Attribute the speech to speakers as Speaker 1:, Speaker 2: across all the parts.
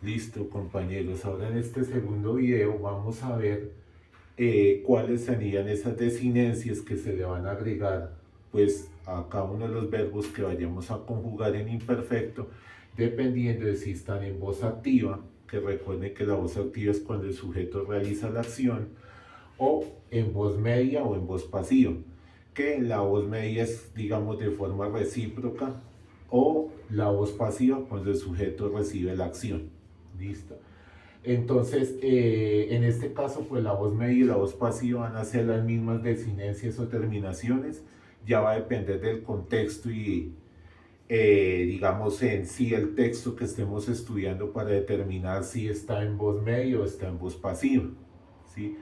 Speaker 1: Listo, compañeros. Ahora en este segundo video vamos a ver cuáles serían esas desinencias que se le van a agregar pues a cada uno de los verbos que vayamos a conjugar en imperfecto, dependiendo de si están en voz activa, que recuerden que la voz activa es cuando el sujeto realiza la acción, o en voz media o en voz pasiva, que la voz media es, digamos, de forma recíproca, o la voz pasiva cuando el sujeto recibe la acción. Listo. Entonces, en este caso, pues la voz media y la voz pasiva van a ser las mismas desinencias o terminaciones. Ya va a depender del contexto y, digamos, en sí el texto que estemos estudiando para determinar si está en voz media o está en voz pasiva. ¿Sí?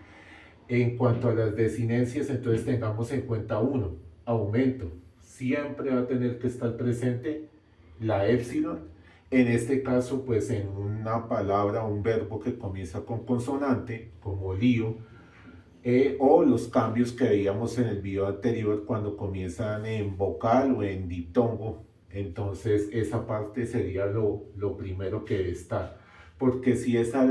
Speaker 1: En cuanto a las desinencias, entonces tengamos en cuenta uno, aumento. Siempre va a tener que estar presente la épsilon. En este caso, pues en una palabra, un verbo que comienza con consonante, como lío, o los cambios que veíamos en el video anterior cuando comienzan en vocal o en diptongo. Entonces esa parte sería lo primero que debe estar. Porque si esa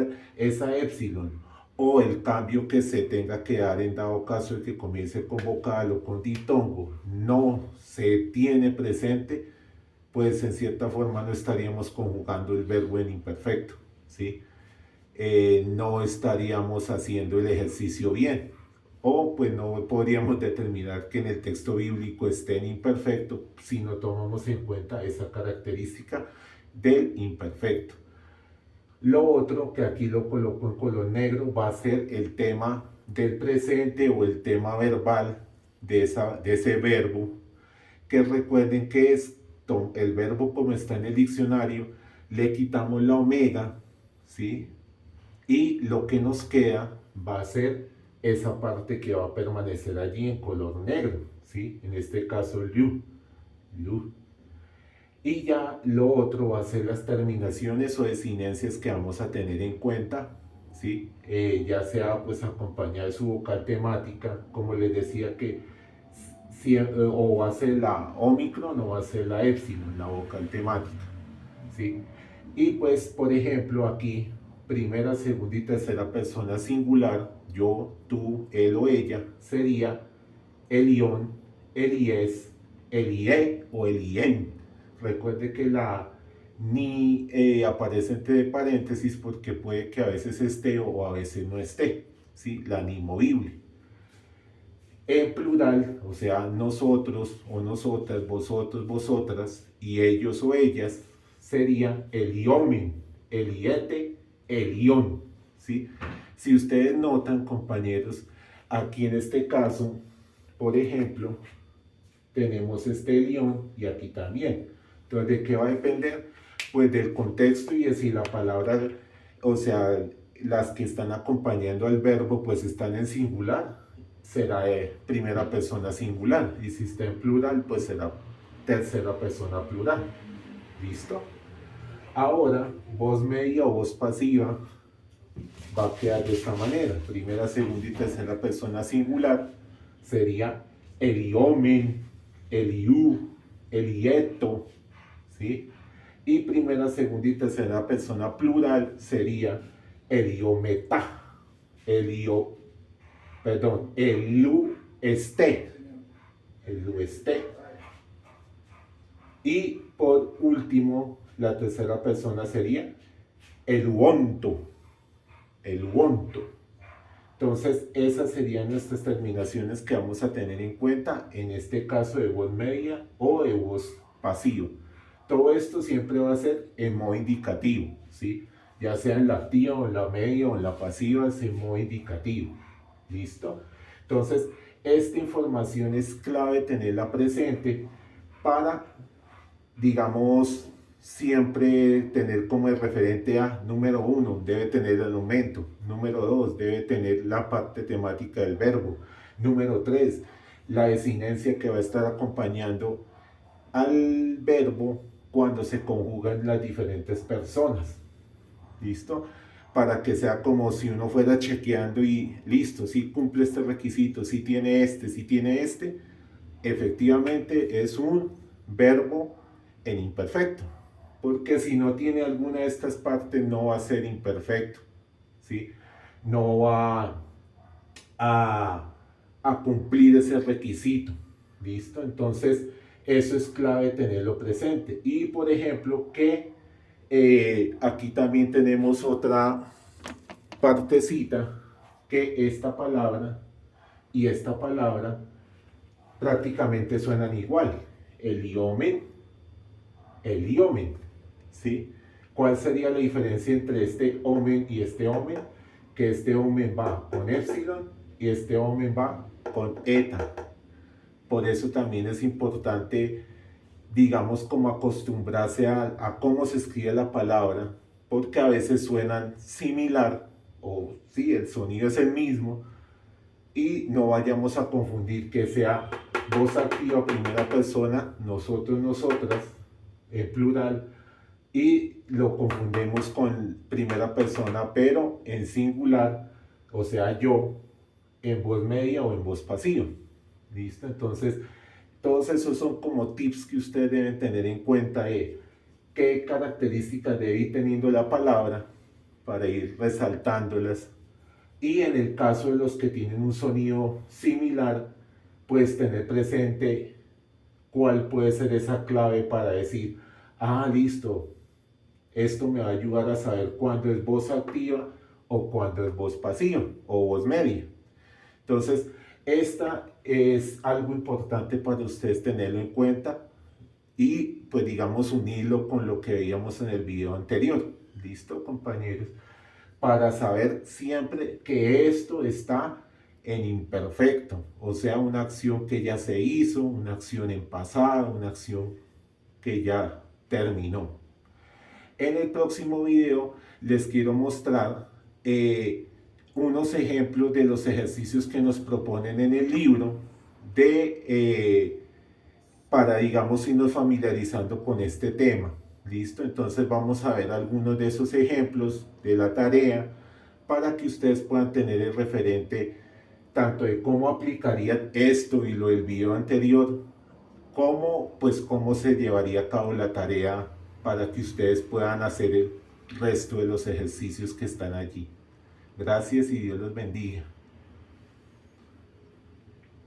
Speaker 1: épsilon o el cambio que se tenga que dar en dado caso de que comience con vocal o con diptongo no se tiene presente, pues en cierta forma no estaríamos conjugando el verbo en imperfecto, ¿sí? No estaríamos haciendo el ejercicio bien. O pues no podríamos determinar que en el texto bíblico esté en imperfecto si no tomamos en cuenta esa característica del imperfecto. Lo otro, que aquí lo coloco en color negro, va a ser el tema del presente o el tema verbal de ese verbo, que recuerden que es el verbo como está en el diccionario, le quitamos la omega, ¿sí? Y lo que nos queda va a ser esa parte que va a permanecer allí en color negro, ¿sí? En este caso, liu, liu. Y ya lo otro va a ser las terminaciones o desinencias que vamos a tener en cuenta, ¿sí? Ya sea pues acompañada de su vocal temática, como les decía que si, o va a ser la omicron o va a ser la epsilon, la vocal temática, ¿sí? Y pues, por ejemplo, aquí, primera, segunda y tercera persona singular, yo, tú, él o ella, sería Elión, Elies, Elie o Elien. Recuerde que la ni aparece entre paréntesis porque puede que a veces esté o a veces no esté, ¿sí? La ni movible. En plural, o sea, nosotros o nosotras, vosotros, vosotras, y ellos o ellas, sería eliomen, eliete, elión, ¿sí? Si ustedes notan, compañeros, aquí en este caso, por ejemplo, tenemos este elión y aquí también. Entonces, ¿de qué va a depender? Pues del contexto y de si la palabra, o sea, las que están acompañando al verbo, pues están en singular, será de primera persona singular. Y si está en plural, pues será tercera persona plural. ¿Listo? Ahora, voz media o voz pasiva va a quedar de esta manera. Primera, segunda y tercera persona singular sería eliomen, eliú, elieto, ¿sí? Y primera, segunda y tercera persona plural sería eliometa, elio, perdón, elueste, elueste. Y por último, la tercera persona sería eluonto, eluonto. Entonces, esas serían nuestras terminaciones que vamos a tener en cuenta en este caso de voz media o de voz pasiva. Todo esto siempre va a ser en modo indicativo, ¿sí? Ya sea en la activa o en la media o en la pasiva, es en modo indicativo. ¿Listo? Entonces, esta información es clave tenerla presente para, digamos, siempre tener como el referente a número uno, debe tener el aumento, número dos, debe tener la parte temática del verbo, número tres, la desinencia que va a estar acompañando al verbo cuando se conjugan las diferentes personas. ¿Listo? Para que sea como si uno fuera chequeando y listo, si cumple este requisito, si tiene este, si tiene este, efectivamente es un verbo en imperfecto, porque si no tiene alguna de estas partes no va a ser imperfecto, ¿sí? No va a cumplir ese requisito, ¿listo? Entonces, eso es clave tenerlo presente. Y por ejemplo, que aquí también tenemos otra partecita, que esta palabra y esta palabra prácticamente suenan igual. El iomen, ¿sí? ¿Cuál sería la diferencia entre este omen y este omen? Que este omen va con epsilon y este omen va con eta. Por eso también es importante, digamos, como acostumbrarse a cómo se escribe la palabra, porque a veces suenan similar, o sí, el sonido es el mismo, y no vayamos a confundir que sea voz activa primera persona, nosotros, nosotras, en plural, y lo confundimos con primera persona, pero en singular, o sea, yo, en voz media o en voz pasiva. ¿Listo? Entonces, todos esos son como tips que ustedes deben tener en cuenta de qué características debe ir teniendo la palabra para ir resaltándolas. Y en el caso de los que tienen un sonido similar, pues tener presente cuál puede ser esa clave para decir, ah, listo, esto me va a ayudar a saber cuándo es voz activa o cuándo es voz pasiva o voz media. Entonces, esta es algo importante para ustedes tenerlo en cuenta y pues digamos unirlo con lo que veíamos en el video anterior. ¿Listo, compañeros? Para saber siempre que esto está en imperfecto, o sea, una acción que ya se hizo, una acción en pasado, una acción que ya terminó. En el próximo video les quiero mostrar unos ejemplos de los ejercicios que nos proponen en el libro para, digamos, irnos familiarizando con este tema. ¿Listo? Entonces vamos a ver algunos de esos ejemplos de la tarea para que ustedes puedan tener el referente tanto de cómo aplicarían esto y lo del video anterior, como pues cómo se llevaría a cabo la tarea para que ustedes puedan hacer el resto de los ejercicios que están allí. Gracias y Dios los bendiga.